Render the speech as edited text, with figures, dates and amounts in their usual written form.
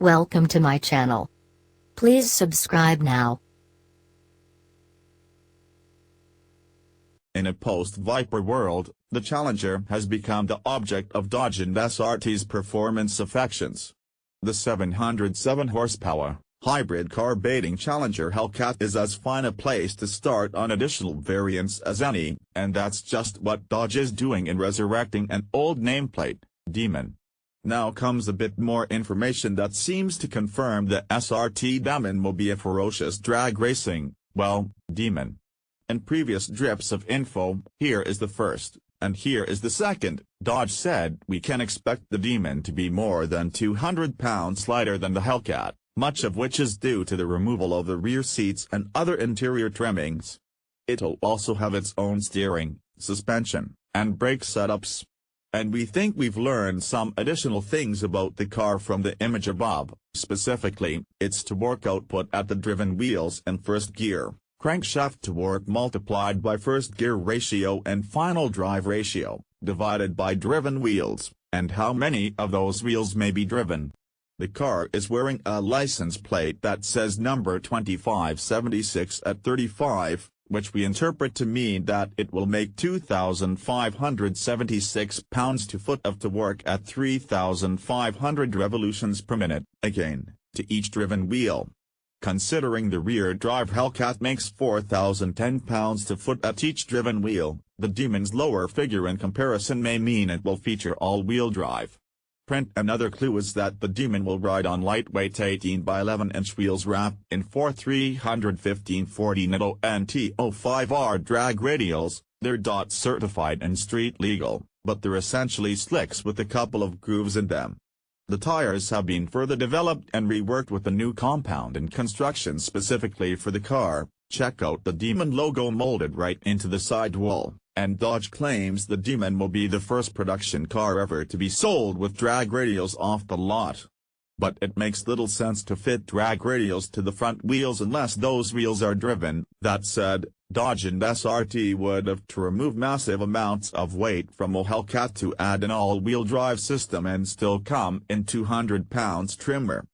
Welcome to my channel. Please subscribe now. In a post-Viper world, the Challenger has become the object of Dodge and SRT's performance affections. The 707 horsepower, hybrid car-baiting Challenger Hellcat is as fine a place to start on additional variants as any, and that's just what Dodge is doing in resurrecting an old nameplate, Demon. Now comes a bit more information that seems to confirm the SRT Demon will be a ferocious drag racing, well, Demon. In previous drips of info, here is the first, and here is the second. Dodge said we can expect the Demon to be more than 200 pounds lighter than the Hellcat, much of which is due to the removal of the rear seats and other interior trimmings. It'll also have its own steering, suspension, and brake setups. And we think we've learned some additional things about the car from the image above, specifically, its torque output at the driven wheels and first gear, crankshaft torque multiplied by first gear ratio and final drive ratio, divided by driven wheels, and how many of those wheels may be driven. The car is wearing a license plate that says number 2576 at 35, which we interpret to mean that it will make 2,576 pounds-to-foot of torque at 3,500 revolutions per minute, again, to each driven wheel. Considering the rear drive Hellcat makes 4,010 pounds-to-foot at each driven wheel, the Demon's lower figure in comparison may mean it will feature all-wheel drive. Another clue is that the Demon will ride on lightweight 18 by 11-inch wheels wrapped in 4315/40 Nitto NT05R drag radials. They're DOT certified and street legal, but they're essentially slicks with a couple of grooves in them. The tires have been further developed and reworked with a new compound and construction specifically for the car. Check out the Demon logo molded right into the sidewall. And Dodge claims the Demon will be the first production car ever to be sold with drag radials off the lot. But it makes little sense to fit drag radials to the front wheels unless those wheels are driven. That said, Dodge and SRT would have to remove massive amounts of weight from a Hellcat to add an all-wheel drive system and still come in 200 pounds trimmer.